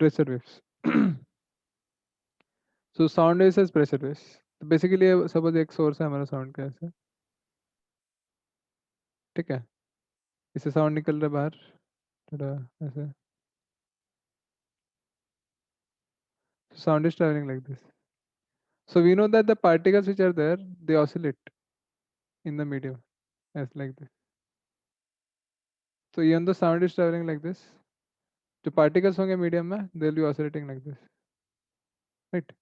pressure waves. So sound waves as pressure waves. तो basically suppose एक source है हमारा साउंड का ऐसे, ठीक है, इससे साउंड निकल रहा है बाहर थोड़ा ऐसे, sound is traveling like this. So we know that the particles which are there, they oscillate in the medium as like this. So even though sound is traveling like this, जो particles होंगे medium में, they will be oscillating like this, right?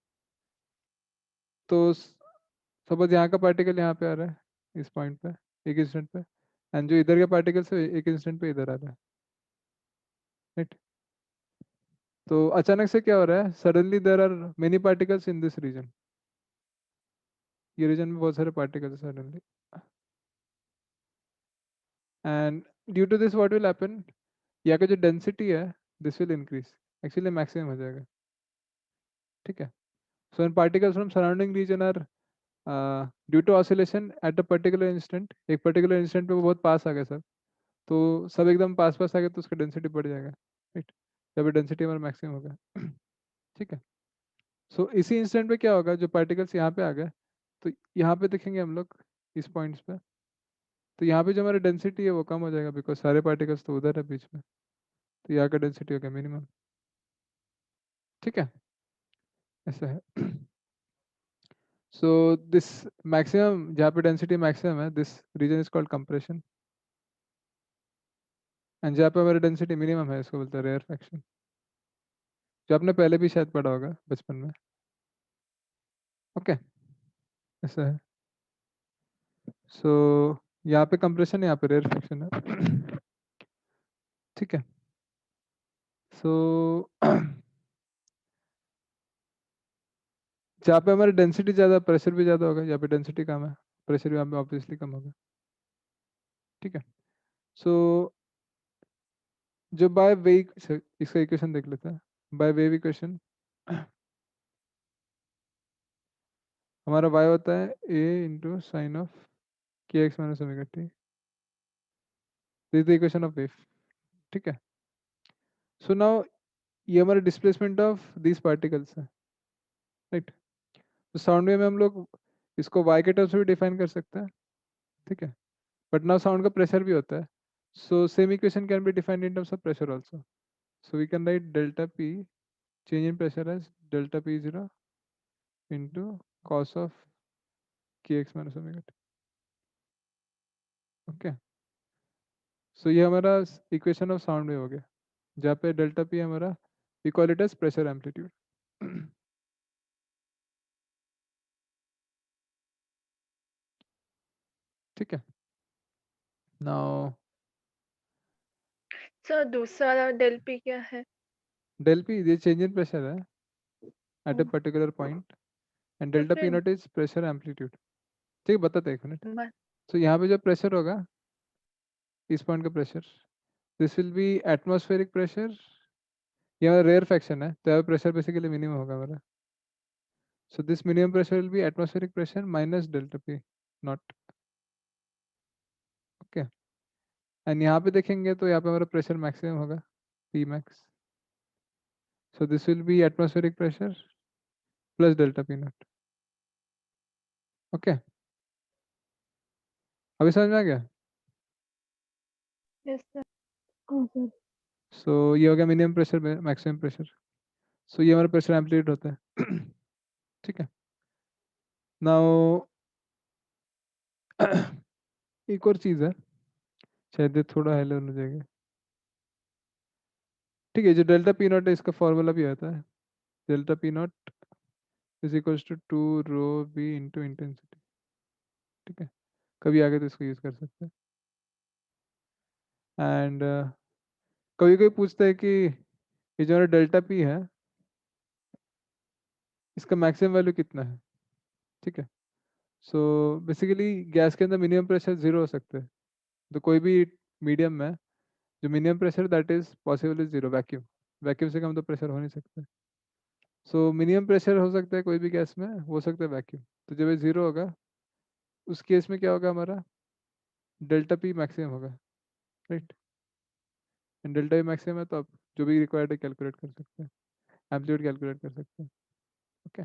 तो suppose यहाँ का particle यहाँ पे आ रहा है इस पॉइंट पे एक इंस्टेंट पे, एंड जो इधर के पार्टिकल्स है एक इंस्टेंट पे इधर आ रहा है, राइट? तो अचानक से क्या हो रहा है, suddenly there are many particles in this region, ये रीजन में बहुत सारे particles suddenly, and due to this what will happen, यहाँ का जो डेंसिटी है this will increase, actually maximum हो जाएगा, ठीक है? So when particles from surrounding region are due to oscillation at a particular instant, एक पर्टिकुलर इंस्टेंट पे वो बहुत पास आ गया सब, तो सब एकदम पास पास आ गए तो उसका डेंसिटी बढ़ जाएगा, राइट? जब डेंसिटी हमारा मैक्सिमम होगा, ठीक है? सो इसी इंस्टेंट पे क्या होगा, जो पार्टिकल्स यहाँ पे आ गए, तो यहाँ पे देखेंगे हम लोग इस पॉइंट्स पे, तो यहाँ पे जो हमारी डेंसिटी है वो कम हो जाएगा, बिकॉज सारे पार्टिकल्स तो उधर है बीच में, तो यहाँ का डेंसिटी होगा मिनिमम, ठीक है? ऐसा है। सो दिस मैक्सिमम, जहाँ पे डेंसिटी मैक्सिमम है, this region is called compression, and जहाँ पे हमारी डेंसिटी मिनिमम है, इसको बोलते हैं रेयर फ्रैक्शन, जो आपने पहले भी शायद पढ़ा होगा बचपन में, ओके? ऐसा है। सो यहाँ पे कंप्रेशन है, यहाँ पे रेयर फ्रैक्शन है, ठीक है? सो जहाँ पे हमारी डेंसिटी ज़्यादा, प्रेशर भी ज़्यादा होगा, यहाँ पे डेंसिटी कम है, प्रेशर भी यहाँ पे ऑब्वियसली कम होगा, ठीक है? सो जो बाय वेव, इसका इक्वेशन देख लेते हैं, बाय वेव इक्वेशन हमारा y होता है a इंटू साइन ऑफ के x minus omega T, this the equation of wave, ठीक है? सो नाउ ये हमारा डिस्प्लेसमेंट ऑफ दीज पार्टिकल्स है, राइट? तो साउंड वेव में हम लोग इसको y के टर्म्स में भी डिफाइन कर सकते हैं, ठीक है? बट नाउ साउंड का प्रेशर भी होता है, so same equation can be defined in terms of pressure also, so we can write delta p, change in pressure, as delta p 0 into cos of kx minus omega t, okay? So ये हमारा equation of sound wave हो गया, जहाँ पे delta P हमारा, we call it as pressure amplitude, ठीक है? Now sir दूसरा वाला डेल पी क्या है? डेल पी ये चेंज इन प्रेशर है at a hmm, particular point, and तो डेल्टा पी फिर नॉट इज प्रेशर एम्पलीट्यूड, ठीक है? बताते हैं एक मिनट। ब- सो यहाँ पे जो प्रेशर होगा, इस पॉइंट का pressure, this will be atmospheric pressure, ये हमारा रेयर फ्रैक्शन है, तो यहाँ प्रेशर बेसिकली मिनिमम होगा हमारा, so this minimum pressure will be atmospheric pressure minus delta p not, okay? And यहाँ पे देखेंगे तो यहाँ पे हमारा प्रेशर मैक्सिमम होगा, p max, so this will be atmospheric pressure plus delta p naught, okay? अभी समझ में आ गया? Yes sir. सो ये हो गया मिनिमम प्रेशर, मैक्सिमम प्रेशर, सो ये हमारा प्रेशर एम्पलीट्यूड होता है, ठीक है? नाउ एक और चीज़ है, शायद ये थोड़ा हाई लेवल हो जाएगा, ठीक है? जो डेल्टा पी नॉट है, इसका फॉर्मूला भी आता है, delta P naught is equals to 2 ρ v into intensity, ठीक है? कभी आगे तो इसको यूज़ कर सकते हैं, एंड कभी कोई पूछता है कि ये जो डेल्टा पी है, इसका मैक्सिमम वैल्यू कितना है, ठीक है? सो बेसिकली गैस के अंदर मिनिमम प्रेशर 0 हो सकता है, तो कोई भी मीडियम में जो minimum pressure that is possible is 0, vacuum, vacuum से कम तो प्रेशर हो नहीं सकता, सो मिनिमम प्रेशर हो सकता है कोई भी गैस में, हो सकता है वैक्यूम, तो जब ये 0 होगा उस केस में क्या होगा, हमारा डेल्टा पी मैक्सिमम होगा, right? And delta P maximum है तो अब जो भी रिक्वायर्ड है कैलकुलेट कर सकते हैं, एम्पलीट्यूड कैलकुलेट कर सकते हैं। ओके